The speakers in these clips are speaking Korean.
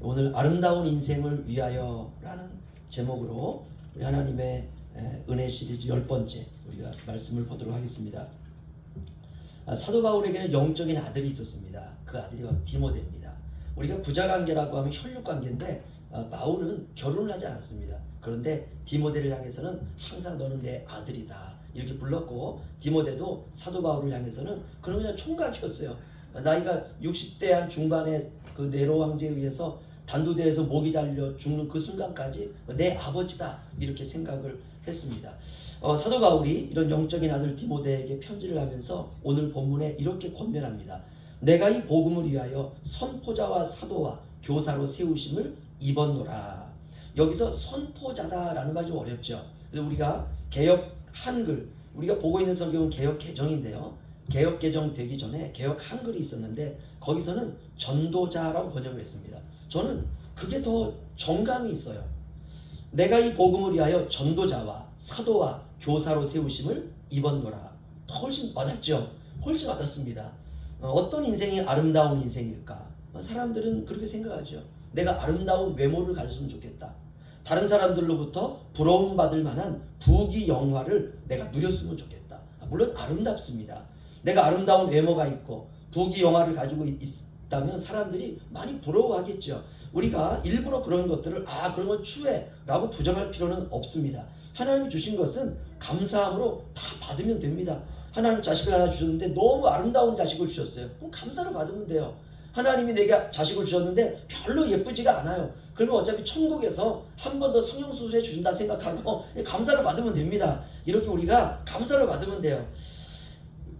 오늘 아름다운 인생을 위하여라는 제목으로 우리 하나님의 은혜 시리즈 10번째 우리가 말씀을 보도록 하겠습니다. 사도 바울에게는 영적인 아들이 있었습니다. 그 아들이 바로 디모데입니다. 우리가 부자관계라고 하면 혈육관계인데 바울은 결혼을 하지 않았습니다. 그런데 디모데를 향해서는 항상 너는 내 아들이다 이렇게 불렀고, 디모데도 사도 바울을 향해서는 그는 그냥 총각이었어요. 나이가 60대 한 중반에 그 네로 황제에 의해서 단두대에서 목이 잘려 죽는 그 순간까지 내 아버지다 이렇게 생각을 했습니다. 사도 바울이 이런 영적인 아들 디모데에게 편지를 하면서 오늘 본문에 이렇게 권면합니다. 내가 이 복음을 위하여 선포자와 사도와 교사로 세우심을 입었노라. 여기서 선포자다라는 말이 좀 어렵죠. 그래서 우리가 개역 한글, 우리가 보고 있는 성경은 개역 개정인데요. 개역 개정 되기 전에 개역 한글이 있었는데 거기서는 전도자라고 번역을 했습니다. 저는 그게 더 정감이 있어요. 내가 이 복음을 위하여 전도자와 사도와 교사로 세우심을 입었노라. 훨씬 와닿죠. 훨씬 와닿습니다. 어떤 인생이 아름다운 인생일까? 사람들은 그렇게 생각하죠. 내가 아름다운 외모를 가졌으면 좋겠다. 다른 사람들로부터 부러움받을 만한 부귀 영화를 내가 누렸으면 좋겠다. 물론 아름답습니다. 내가 아름다운 외모가 있고 부귀 영화를 가지고 있다면 사람들이 많이 부러워하겠죠. 우리가 일부러 그런 것들을 그런 건 추해 라고 부정할 필요는 없습니다. 하나님이 주신 것은 감사함으로 다 받으면 됩니다. 하나님 자식을 하나 주셨는데 너무 아름다운 자식을 주셨어요. 그럼 감사를 받으면 돼요. 하나님이 내게 자식을 주셨는데 별로 예쁘지가 않아요. 그러면 어차피 천국에서 한 번 더 성형수술해 주신다 생각하고 감사를 받으면 됩니다. 이렇게 우리가 감사를 받으면 돼요.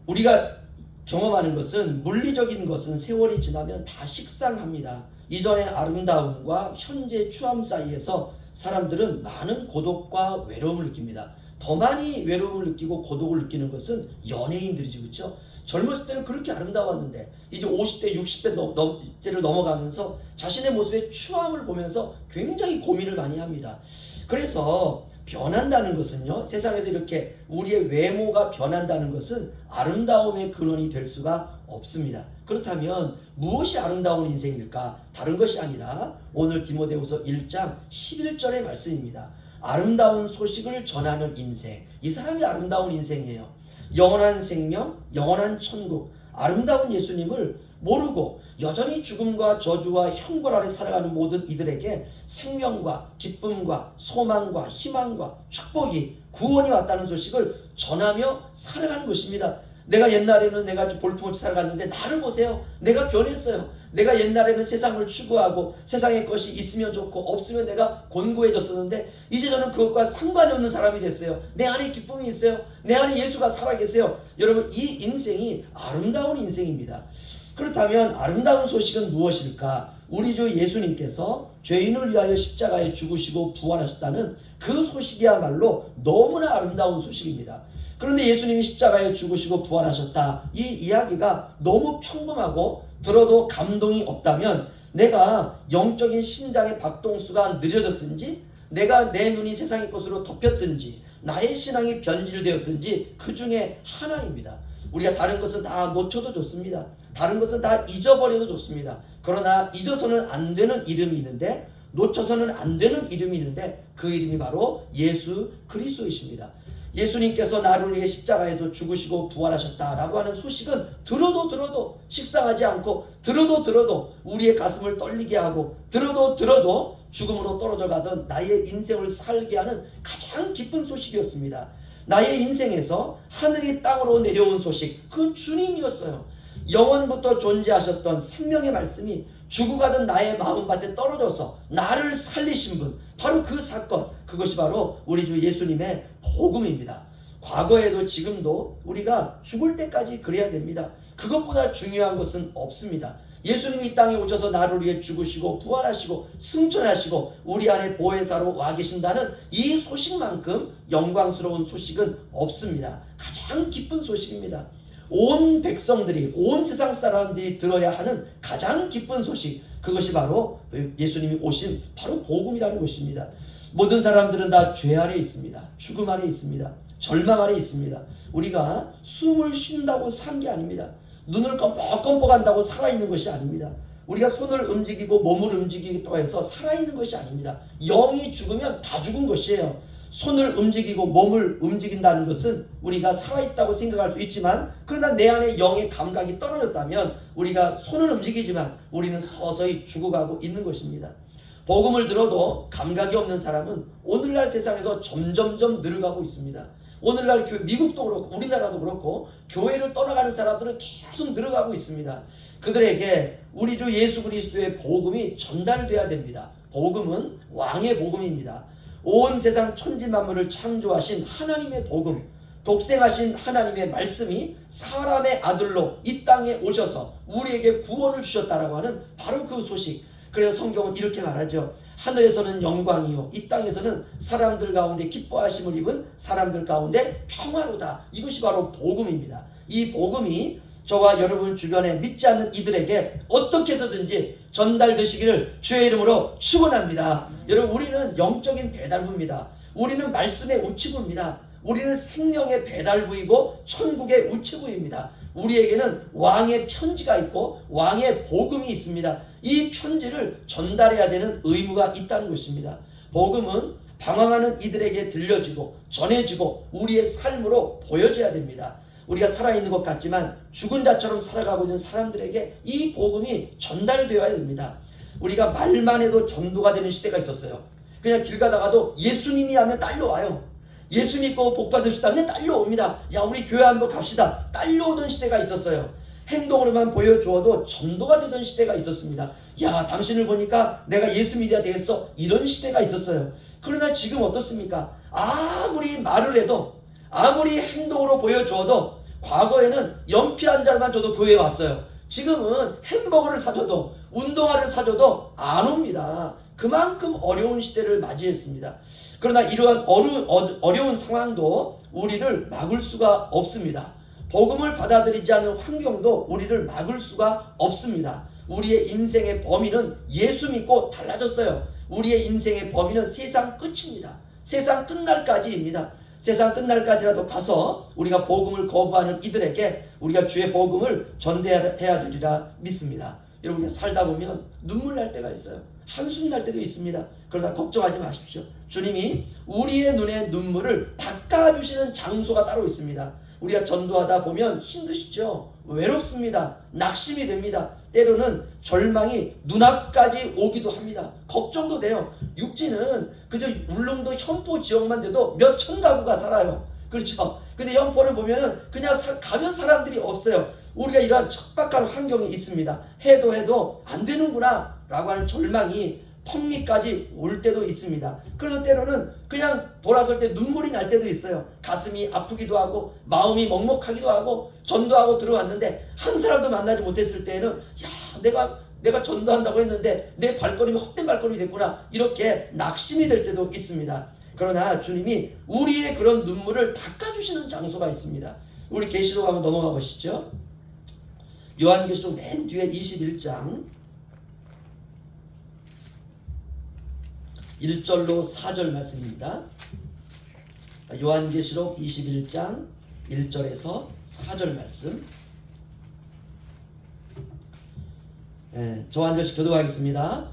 우리가 경험하는 것은, 물리적인 것은 세월이 지나면 다 식상합니다. 이전의 아름다움과 현재 추함 사이에서 사람들은 많은 고독과 외로움을 느낍니다. 더 많이 외로움을 느끼고 고독을 느끼는 것은 연예인들이죠. 그렇죠? 젊었을 때는 그렇게 아름다웠는데 이제 50대, 60대를 넘어가면서 자신의 모습의 추함을 보면서 굉장히 고민을 많이 합니다. 그래서 변한다는 것은요, 세상에서 이렇게 우리의 외모가 변한다는 것은 아름다움의 근원이 될 수가 없습니다. 그렇다면 무엇이 아름다운 인생일까? 다른 것이 아니라 오늘 디모데후서 1장 11절의 말씀입니다. 아름다운 소식을 전하는 인생, 이 사람이 아름다운 인생이에요. 영원한 생명, 영원한 천국, 아름다운 예수님을 모르고 여전히 죽음과 저주와 형벌 아래 살아가는 모든 이들에게 생명과 기쁨과 소망과 희망과 축복이, 구원이 왔다는 소식을 전하며 살아가는 것입니다. 내가 옛날에는 내가 볼품없이 살아갔는데 나를 보세요. 내가 변했어요. 내가 옛날에는 세상을 추구하고 세상의 것이 있으면 좋고 없으면 내가 곤고해졌었는데 이제 저는 그것과 상관이 없는 사람이 됐어요. 내 안에 기쁨이 있어요. 내 안에 예수가 살아계세요. 여러분, 이 인생이 아름다운 인생입니다. 그렇다면 아름다운 소식은 무엇일까? 우리 주 예수님께서 죄인을 위하여 십자가에 죽으시고 부활하셨다는 그 소식이야말로 너무나 아름다운 소식입니다. 그런데 예수님이 십자가에 죽으시고 부활하셨다, 이 이야기가 너무 평범하고 들어도 감동이 없다면 내가 영적인 심장의 박동수가 느려졌든지, 내가 내 눈이 세상의 것으로 덮였든지, 나의 신앙이 변질되었든지 그 중에 하나입니다. 우리가 다른 것은 다 놓쳐도 좋습니다. 다른 것은 다 잊어버려도 좋습니다. 그러나 잊어서는 안 되는 이름이 있는데, 놓쳐서는 안 되는 이름이 있는데 그 이름이 바로 예수 그리스도이십니다. 예수님께서 나를 위해 십자가에서 죽으시고 부활하셨다라고 하는 소식은 들어도 식상하지 않고, 들어도 우리의 가슴을 떨리게 하고, 들어도 죽음으로 떨어져 가던 나의 인생을 살게 하는 가장 기쁜 소식이었습니다. 나의 인생에서 하늘이 땅으로 내려온 소식, 그 주님이었어요. 영원부터 존재하셨던 생명의 말씀이 죽어가던 나의 마음밭에 떨어져서 나를 살리신 분, 바로 그 사건, 그것이 바로 우리 주 예수님의 복음입니다. 과거에도 지금도 우리가 죽을 때까지 그래야 됩니다. 그것보다 중요한 것은 없습니다. 예수님이 이 땅에 오셔서 나를 위해 죽으시고 부활하시고 승천하시고 우리 안에 보혜사로 와 계신다는 이 소식만큼 영광스러운 소식은 없습니다. 가장 기쁜 소식입니다. 온 백성들이, 온 세상 사람들이 들어야 하는 가장 기쁜 소식, 그것이 바로 예수님이 오신 바로 복음이라는 것입니다. 모든 사람들은 다 죄 아래 있습니다. 죽음 아래 있습니다. 절망 아래 있습니다. 우리가 숨을 쉰다고 산 게 아닙니다. 눈을 껌뻑껌뻑한다고 살아있는 것이 아닙니다. 우리가 손을 움직이고 몸을 움직이기도 해서 살아있는 것이 아닙니다. 영이 죽으면 다 죽은 것이에요. 손을 움직이고 몸을 움직인다는 것은 우리가 살아있다고 생각할 수 있지만, 그러나 내 안에 영의 감각이 떨어졌다면 우리가 손은 움직이지만 우리는 서서히 죽어가고 있는 것입니다. 복음을 들어도 감각이 없는 사람은 오늘날 세상에서 점점점 늘어가고 있습니다. 오늘날 미국도 그렇고 우리나라도 그렇고 교회를 떠나가는 사람들은 계속 늘어가고 있습니다. 그들에게 우리 주 예수 그리스도의 복음이 전달돼야 됩니다. 복음은 왕의 복음입니다. 온 세상 천지 만물을 창조하신 하나님의 복음, 독생하신 하나님의 말씀이 사람의 아들로 이 땅에 오셔서 우리에게 구원을 주셨다라고 하는 바로 그 소식. 그래서 성경은 이렇게 말하죠. 하늘에서는 영광이요 이 땅에서는 사람들 가운데 기뻐하심을 입은 사람들 가운데 평화로다. 이것이 바로 복음입니다. 이 복음이 저와 여러분 주변에 믿지 않는 이들에게 어떻게 해서든지 전달되시기를 주의 이름으로 축원합니다. 여러분, 우리는 영적인 배달부입니다. 우리는 말씀의 우체부입니다. 우리는 생명의 배달부이고 천국의 우체부입니다. 우리에게는 왕의 편지가 있고 왕의 복음이 있습니다. 이 편지를 전달해야 되는 의무가 있다는 것입니다. 복음은 방황하는 이들에게 들려지고 전해지고 우리의 삶으로 보여져야 됩니다. 우리가 살아있는 것 같지만 죽은 자처럼 살아가고 있는 사람들에게 이 복음이 전달되어야 됩니다. 우리가 말만 해도 전도가 되는 시대가 있었어요. 그냥 길 가다가도 예수님이 하면 딸려와요. 예수 믿고 복 받읍시다 하면 딸려옵니다. 야, 우리 교회 한번 갑시다. 딸려오던 시대가 있었어요. 행동으로만 보여주어도 전도가 되던 시대가 있었습니다. 야, 당신을 보니까 내가 예수 믿어야 되겠어. 이런 시대가 있었어요. 그러나 지금 어떻습니까? 아무리 말을 해도 아무리 행동으로 보여주어도 과거에는 연필 한 자루만 줘도 교회에 왔어요. 지금은 햄버거를 사줘도 운동화를 사줘도 안 옵니다. 그만큼 어려운 시대를 맞이했습니다. 그러나 이러한 어려운 상황도 우리를 막을 수가 없습니다. 복음을 받아들이지 않는 환경도 우리를 막을 수가 없습니다. 우리의 인생의 범위는 예수 믿고 달라졌어요. 우리의 인생의 범위는 세상 끝입니다. 세상 끝날까지입니다. 세상 끝날까지라도 가서 우리가 복음을 거부하는 이들에게 우리가 주의 복음을 전대해야 되리라 믿습니다. 여러분, 살다 보면 눈물 날 때가 있어요. 한숨 날 때도 있습니다. 그러나 걱정하지 마십시오. 주님이 우리의 눈에 눈물을 닦아주시는 장소가 따로 있습니다. 우리가 전도하다 보면 힘드시죠? 외롭습니다. 낙심이 됩니다. 때로는 절망이 눈앞까지 오기도 합니다. 걱정도 돼요. 육지는 그저 울릉도 현포 지역만 돼도 몇 천 가구가 살아요. 그렇죠? 근데 현포를 보면은 그냥 가면 사람들이 없어요. 우리가 이러한 척박한 환경에 있습니다. 해도 안 되는구나 라고 하는 절망이 턱 밑까지 올 때도 있습니다. 그래서 때로는 그냥 돌아설 때 눈물이 날 때도 있어요. 가슴이 아프기도 하고 마음이 먹먹하기도 하고 전도하고 들어왔는데 한 사람도 만나지 못했을 때에는 야, 내가 전도한다고 했는데 내 발걸음이 헛된 발걸음이 됐구나, 이렇게 낙심이 될 때도 있습니다. 그러나 주님이 우리의 그런 눈물을 닦아주시는 장소가 있습니다. 우리 계시록 한번 넘어가 보시죠. 요한계시록 맨 뒤에 21장 1절로 4절 말씀입니다. 요한계시록 21장 1절에서 4절 말씀. 저 한 절씩 교독하겠습니다.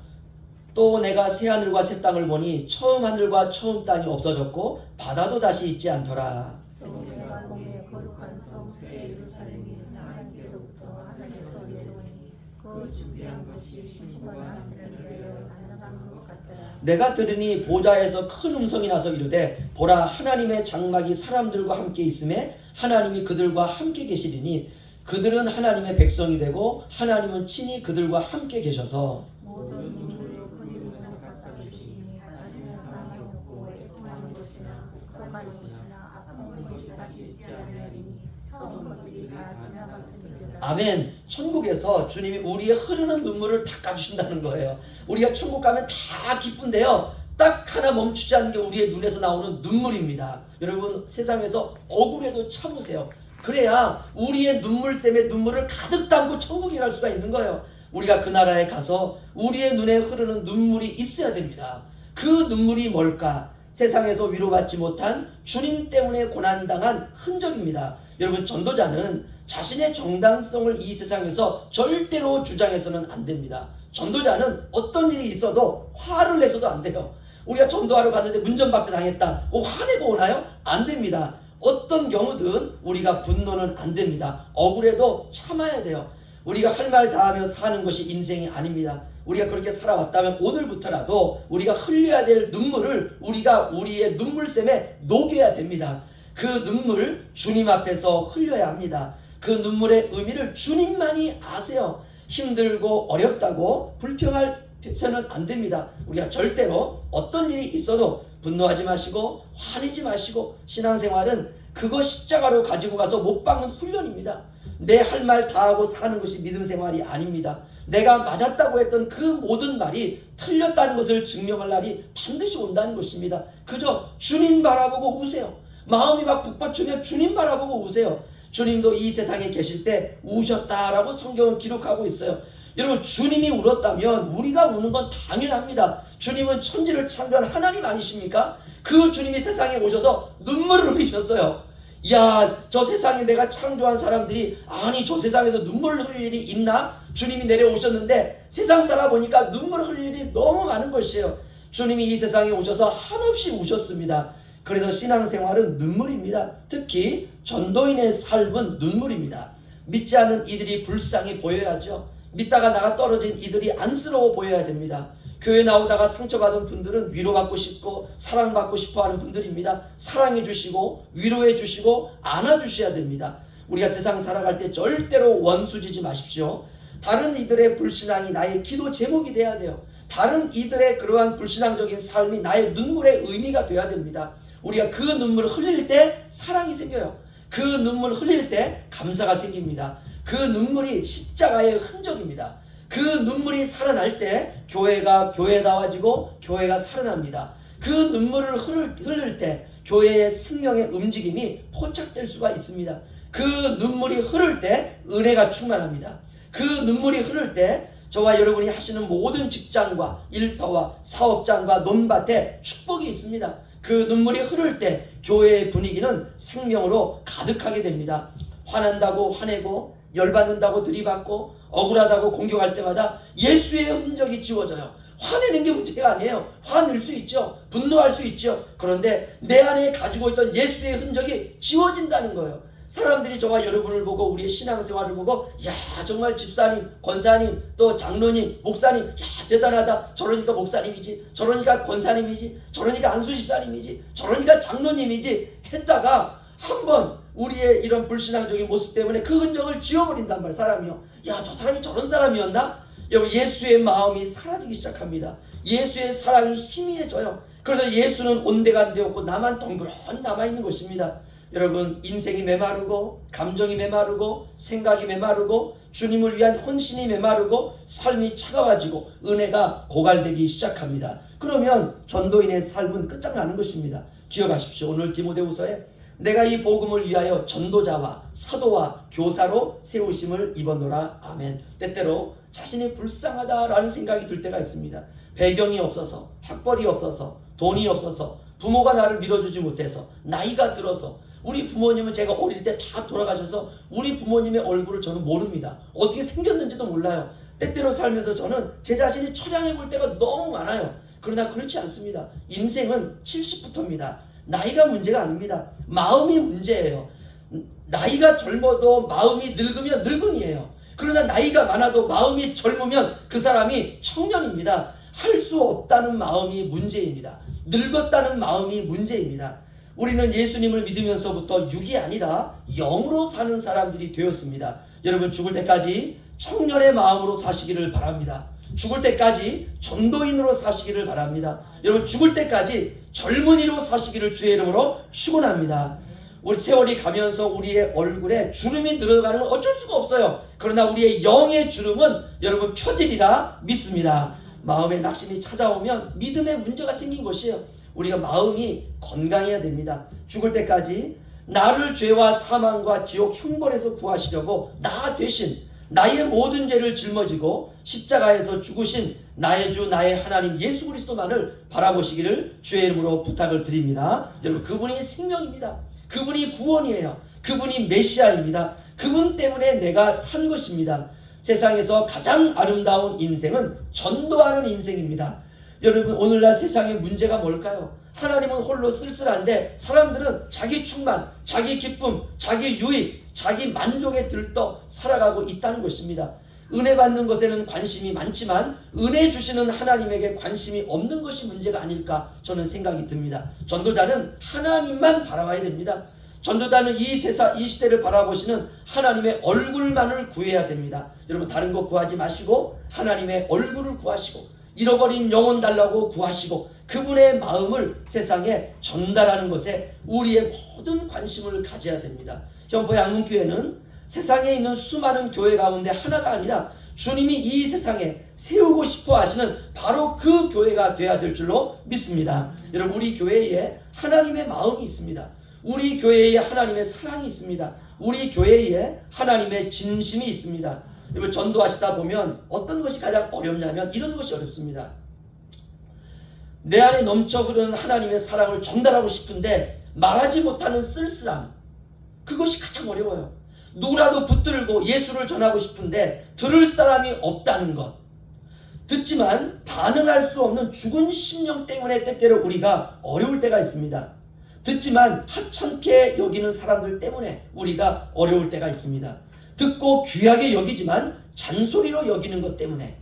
또 내가 새 하늘과 새 땅을 보니 처음 하늘과 처음 땅이 없어졌고 바다도 다시 있지 않더라. 또 내가 보니 거룩한 성 새 예루살렘이 하나님께로부터 하늘에서 내려오니 그 준비한 것이 신성한 하늘을 내려 앉아간 것 같더라. 내가 들으니 보좌에서 큰 음성이 나서 이르되 보라, 하나님의 장막이 사람들과 함께 있음에 하나님이 그들과 함께 계시리니 그들은 하나님의 백성이 되고 하나님은 친히 그들과 함께 계셔서 모든 눈물로 그 이름을 닦아주시니 다시는 사랑이 없고 애통하는 것이나 독하는 것이나 아픈 것이 다시 있지 않으리니 처음 것들이 다 지나갔으니라. 아멘. 천국에서 주님이 우리의 흐르는 눈물을 닦아주신다는 거예요. 우리가 천국 가면 다 기쁜데요, 딱 하나 멈추지 않는 게 우리의 눈에서 나오는 눈물입니다. 여러분, 세상에서 억울해도 참으세요. 그래야 우리의 눈물샘에 눈물을 가득 담고 천국에 갈 수가 있는 거예요. 우리가 그 나라에 가서 우리의 눈에 흐르는 눈물이 있어야 됩니다. 그 눈물이 뭘까? 세상에서 위로받지 못한 주님 때문에 고난당한 흔적입니다. 여러분, 전도자는 자신의 정당성을 이 세상에서 절대로 주장해서는 안 됩니다. 전도자는 어떤 일이 있어도 화를 내서도 안 돼요. 우리가 전도하러 갔는데 문전박대 당했다, 화내고 오나요? 안 됩니다. 어떤 경우든 우리가 분노는 안 됩니다. 억울해도 참아야 돼요. 우리가 할 말 다 하며 사는 것이 인생이 아닙니다. 우리가 그렇게 살아왔다면 오늘부터라도 우리가 흘려야 될 눈물을 우리가 우리의 눈물샘에 녹여야 됩니다. 그 눈물 주님 앞에서 흘려야 합니다. 그 눈물의 의미를 주님만이 아세요. 힘들고 어렵다고 불평해서는 안 됩니다. 우리가 절대로 어떤 일이 있어도 분노하지 마시고 화내지 마시고, 신앙생활은 그거 십자가로 가지고 가서 못 박는 훈련입니다. 내 할 말 다 하고 사는 것이 믿음 생활이 아닙니다. 내가 맞았다고 했던 그 모든 말이 틀렸다는 것을 증명할 날이 반드시 온다는 것입니다. 그저 주님 바라보고 우세요. 마음이 막 북받치면 주님 바라보고 우세요. 주님도 이 세상에 계실 때 우셨다라고 성경은 기록하고 있어요. 여러분, 주님이 울었다면 우리가 우는 건 당연합니다. 주님은 천지를 창조한 하나님 아니십니까? 그 주님이 세상에 오셔서 눈물을 흘리셨어요. 야, 저 세상에 내가 창조한 사람들이, 아니 저 세상에서 눈물 흘릴 일이 있나? 주님이 내려오셨는데 세상 살아보니까 눈물 흘릴 일이 너무 많은 것이에요. 주님이 이 세상에 오셔서 한없이 우셨습니다. 그래서 신앙생활은 눈물입니다. 특히 전도인의 삶은 눈물입니다. 믿지 않는 이들이 불쌍해 보여야죠. 믿다가 나가 떨어진 이들이 안쓰러워 보여야 됩니다. 교회 나오다가 상처받은 분들은 위로받고 싶고 사랑받고 싶어하는 분들입니다. 사랑해 주시고 위로해 주시고 안아주셔야 됩니다. 우리가 세상 살아갈 때 절대로 원수지지 마십시오. 다른 이들의 불신앙이 나의 기도 제목이 돼야 돼요. 다른 이들의 그러한 불신앙적인 삶이 나의 눈물의 의미가 돼야 됩니다. 우리가 그 눈물을 흘릴 때 사랑이 생겨요. 그 눈물을 흘릴 때 감사가 생깁니다. 그 눈물이 십자가의 흔적입니다. 그 눈물이 살아날 때 교회가 교회다워지고 교회가 살아납니다. 그 눈물을 흘릴 때 교회의 생명의 움직임이 포착될 수가 있습니다. 그 눈물이 흐를 때 은혜가 충만합니다. 그 눈물이 흐를 때 저와 여러분이 하시는 모든 직장과 일터와 사업장과 논밭에 축복이 있습니다. 그 눈물이 흐를 때 교회의 분위기는 생명으로 가득하게 됩니다. 화난다고 화내고 열받는다고 들이받고 억울하다고 공격할 때마다 예수의 흔적이 지워져요. 화내는 게 문제가 아니에요. 화낼 수 있죠. 분노할 수 있죠. 그런데 내 안에 가지고 있던 예수의 흔적이 지워진다는 거예요. 사람들이 저와 여러분을 보고 우리의 신앙생활을 보고, 야 정말 집사님, 권사님, 또 장로님, 목사님, 야 대단하다. 저러니까 목사님이지, 저러니까 권사님이지, 저러니까 안수 집사님이지, 저러니까 장로님이지 했다가 한번 우리의 이런 불신앙적인 모습 때문에 그 흔적을 지워버린단 말이에요. 사람이요. 야 저 사람이 저런 사람이었나? 여러분, 예수의 마음이 사라지기 시작합니다. 예수의 사랑이 희미해져요. 그래서 예수는 온데가 안 되었고 나만 덩그러니 남아있는 것입니다. 여러분, 인생이 메마르고 감정이 메마르고 생각이 메마르고 주님을 위한 헌신이 메마르고 삶이 차가워지고 은혜가 고갈되기 시작합니다. 그러면 전도인의 삶은 끝장나는 것입니다. 기억하십시오. 오늘 디모데후서에 내가 이 복음을 위하여 전도자와 사도와 교사로 세우심을 입었노라. 아멘. 때때로 자신이 불쌍하다라는 생각이 들 때가 있습니다. 배경이 없어서, 학벌이 없어서, 돈이 없어서, 부모가 나를 밀어주지 못해서, 나이가 들어서, 우리 부모님은 제가 어릴 때 다 돌아가셔서 우리 부모님의 얼굴을 저는 모릅니다. 어떻게 생겼는지도 몰라요. 때때로 살면서 저는 제 자신이 처량해 볼 때가 너무 많아요. 그러나 그렇지 않습니다. 인생은 70부터입니다. 나이가 문제가 아닙니다. 마음이 문제예요. 나이가 젊어도 마음이 늙으면 늙은이에요. 그러나 나이가 많아도 마음이 젊으면 그 사람이 청년입니다. 할 수 없다는 마음이 문제입니다. 늙었다는 마음이 문제입니다. 우리는 예수님을 믿으면서부터 육이 아니라 영으로 사는 사람들이 되었습니다. 여러분, 죽을 때까지 청년의 마음으로 사시기를 바랍니다. 죽을 때까지 전도인으로 사시기를 바랍니다. 여러분, 죽을 때까지 젊은이로 사시기를 주의 이름으로 축원합니다. 우리 세월이 가면서 우리의 얼굴에 주름이 들어가는 건 어쩔 수가 없어요. 그러나 우리의 영의 주름은 여러분 펴지리라 믿습니다. 마음의 낙심이 찾아오면 믿음에 문제가 생긴 것이에요. 우리가 마음이 건강해야 됩니다. 죽을 때까지 나를 죄와 사망과 지옥 형벌에서 구하시려고 나 대신 나의 모든 죄를 짊어지고 십자가에서 죽으신 나의 주 나의 하나님 예수 그리스도만을 바라보시기를 주의 이름으로 부탁을 드립니다. 여러분, 그분이 생명입니다. 그분이 구원이에요. 그분이 메시아입니다. 그분 때문에 내가 산 것입니다. 세상에서 가장 아름다운 인생은 전도하는 인생입니다. 여러분, 오늘날 세상의 문제가 뭘까요? 하나님은 홀로 쓸쓸한데 사람들은 자기 충만, 자기 기쁨, 자기 유익, 자기 만족에 들떠 살아가고 있다는 것입니다. 은혜 받는 것에는 관심이 많지만 은혜 주시는 하나님에게 관심이 없는 것이 문제가 아닐까 저는 생각이 듭니다. 전도자는 하나님만 바라봐야 됩니다. 전도자는 이 세상, 이 시대를 바라보시는 하나님의 얼굴만을 구해야 됩니다. 여러분, 다른 거 구하지 마시고 하나님의 얼굴을 구하시고 잃어버린 영혼 달라고 구하시고 그분의 마음을 세상에 전달하는 것에 우리의 모든 관심을 가져야 됩니다. 현포 양문교회는 세상에 있는 수많은 교회 가운데 하나가 아니라 주님이 이 세상에 세우고 싶어 하시는 바로 그 교회가 되어야 될 줄로 믿습니다. 여러분, 우리 교회에 하나님의 마음이 있습니다. 우리 교회에 하나님의 사랑이 있습니다. 우리 교회에 하나님의 진심이 있습니다. 여러분, 전도하시다 보면 어떤 것이 가장 어렵냐면 이런 것이 어렵습니다. 내 안에 넘쳐 흐르는 하나님의 사랑을 전달하고 싶은데 말하지 못하는 쓸쓸함, 그것이 가장 어려워요. 누구라도 붙들고 예수를 전하고 싶은데 들을 사람이 없다는 것, 듣지만 반응할 수 없는 죽은 심령 때문에 때때로 우리가 어려울 때가 있습니다. 듣지만 하찮게 여기는 사람들 때문에 우리가 어려울 때가 있습니다. 듣고 귀하게 여기지만 잔소리로 여기는 것 때문에,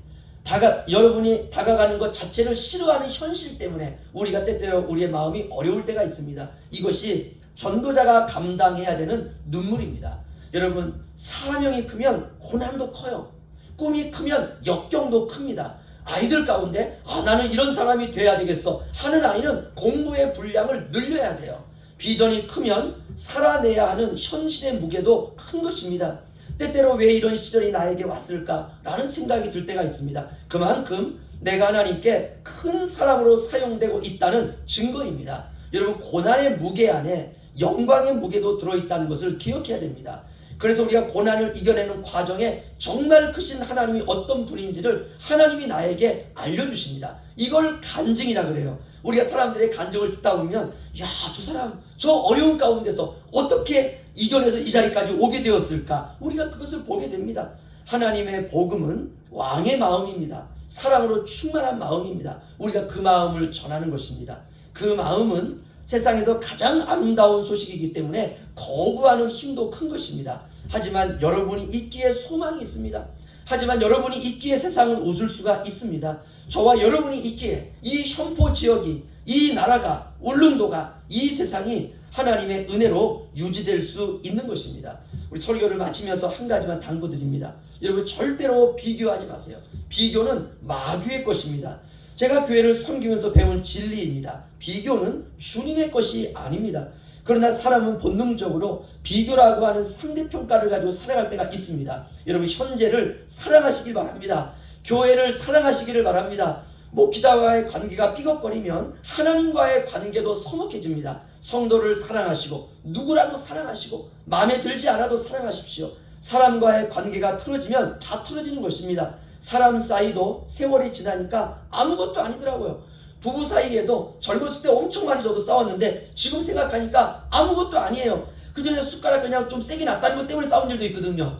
여러분이 다가가는 것 자체를 싫어하는 현실 때문에 우리가 때때로 우리의 마음이 어려울 때가 있습니다. 이것이 전도자가 감당해야 되는 눈물입니다. 여러분, 사명이 크면 고난도 커요. 꿈이 크면 역경도 큽니다. 아이들 가운데 나는 이런 사람이 돼야 되겠어 하는 아이는 공부의 분량을 늘려야 돼요. 비전이 크면 살아내야 하는 현실의 무게도 큰 것입니다. 때때로 왜 이런 시절이 나에게 왔을까라는 생각이 들 때가 있습니다. 그만큼 내가 하나님께 큰 사람으로 사용되고 있다는 증거입니다. 여러분, 고난의 무게 안에 영광의 무게도 들어있다는 것을 기억해야 됩니다. 그래서 우리가 고난을 이겨내는 과정에 정말 크신 하나님이 어떤 분인지를 하나님이 나에게 알려주십니다. 이걸 간증이라 그래요. 우리가 사람들의 간증을 듣다 보면 저 사람 저 어려운 가운데서 어떻게 이겨내서 이 자리까지 오게 되었을까, 우리가 그것을 보게 됩니다. 하나님의 복음은 왕의 마음입니다. 사랑으로 충만한 마음입니다. 우리가 그 마음을 전하는 것입니다. 그 마음은 세상에서 가장 아름다운 소식이기 때문에 거부하는 힘도 큰 것입니다. 하지만 여러분이 있기에 소망이 있습니다. 하지만 여러분이 있기에 세상은 웃을 수가 있습니다. 저와 여러분이 있기에 이 현포 지역이, 이 나라가, 울릉도가, 이 세상이 하나님의 은혜로 유지될 수 있는 것입니다. 우리 설교를 마치면서 한 가지만 당부드립니다. 여러분, 절대로 비교하지 마세요. 비교는 마귀의 것입니다. 제가 교회를 섬기면서 배운 진리입니다. 비교는 주님의 것이 아닙니다. 그러나 사람은 본능적으로 비교라고 하는 상대평가를 가지고 살아갈 때가 있습니다. 여러분, 현재를 사랑하시길 바랍니다. 교회를 사랑하시기를 바랍니다. 목회자와의 관계가 삐걱거리면 하나님과의 관계도 서먹해집니다. 성도를 사랑하시고 누구라도 사랑하시고 마음에 들지 않아도 사랑하십시오. 사람과의 관계가 틀어지면 다 틀어지는 것입니다. 사람 사이도 세월이 지나니까 아무것도 아니더라고요. 부부 사이에도 젊었을 때 엄청 많이 저도 싸웠는데 지금 생각하니까 아무것도 아니에요. 그전에 숟가락 그냥 좀 세게 놨다는 것 때문에 싸운 일도 있거든요.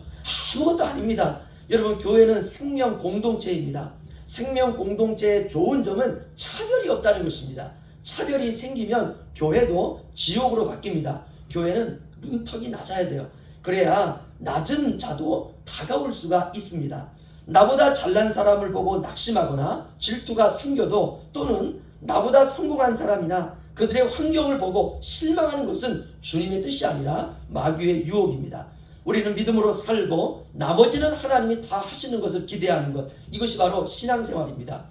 아무것도 아닙니다. 여러분, 교회는 생명 공동체입니다. 생명 공동체의 좋은 점은 차별이 없다는 것입니다. 차별이 생기면 교회도 지옥으로 바뀝니다. 교회는 문턱이 낮아야 돼요. 그래야 낮은 자도 다가올 수가 있습니다. 나보다 잘난 사람을 보고 낙심하거나 질투가 생겨도, 또는 나보다 성공한 사람이나 그들의 환경을 보고 실망하는 것은 주님의 뜻이 아니라 마귀의 유혹입니다. 우리는 믿음으로 살고 나머지는 하나님이 다 하시는 것을 기대하는 것, 이것이 바로 신앙생활입니다.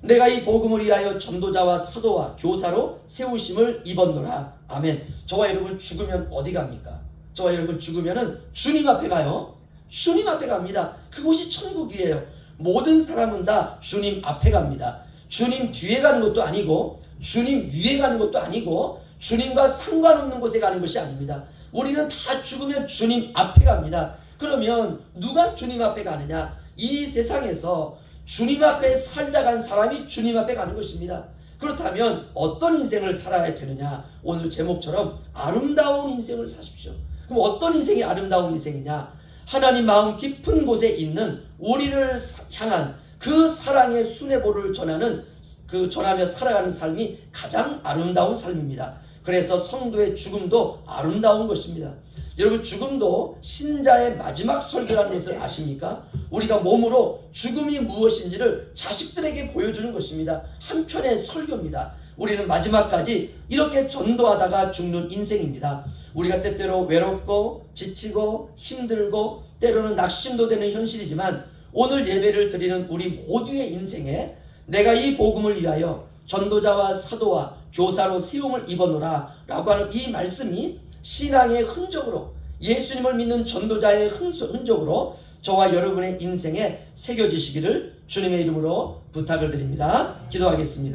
내가 이 복음을 위하여 전도자와 사도와 교사로 세우심을 입었노라. 아멘. 저와 여러분 죽으면 어디 갑니까? 저와 여러분 죽으면은 주님 앞에 가요. 주님 앞에 갑니다. 그곳이 천국이에요. 모든 사람은 다 주님 앞에 갑니다. 주님 뒤에 가는 것도 아니고, 주님 위에 가는 것도 아니고, 주님과 상관없는 곳에 가는 것이 아닙니다. 우리는 다 죽으면 주님 앞에 갑니다. 그러면 누가 주님 앞에 가느냐? 이 세상에서 주님 앞에 살다 간 사람이 주님 앞에 가는 것입니다. 그렇다면 어떤 인생을 살아야 되느냐? 오늘 제목처럼 아름다운 인생을 사십시오. 그럼 어떤 인생이 아름다운 인생이냐? 하나님 마음 깊은 곳에 있는 우리를 향한 그 사랑의 수뇌보를 전하며 살아가는 삶이 가장 아름다운 삶입니다. 그래서 성도의 죽음도 아름다운 것입니다. 여러분, 죽음도 신자의 마지막 설교라는 것을 아십니까? 우리가 몸으로 죽음이 무엇인지를 자식들에게 보여주는 것입니다. 한편의 설교입니다. 우리는 마지막까지 이렇게 전도하다가 죽는 인생입니다. 우리가 때때로 외롭고 지치고 힘들고 때로는 낙심도 되는 현실이지만, 오늘 예배를 드리는 우리 모두의 인생에 내가 이 복음을 위하여 전도자와 사도와 교사로 세움을 입어노라 라고 하는 이 말씀이 신앙의 흔적으로, 예수님을 믿는 전도자의 흔적으로 저와 여러분의 인생에 새겨지시기를 주님의 이름으로 부탁을 드립니다. 기도하겠습니다.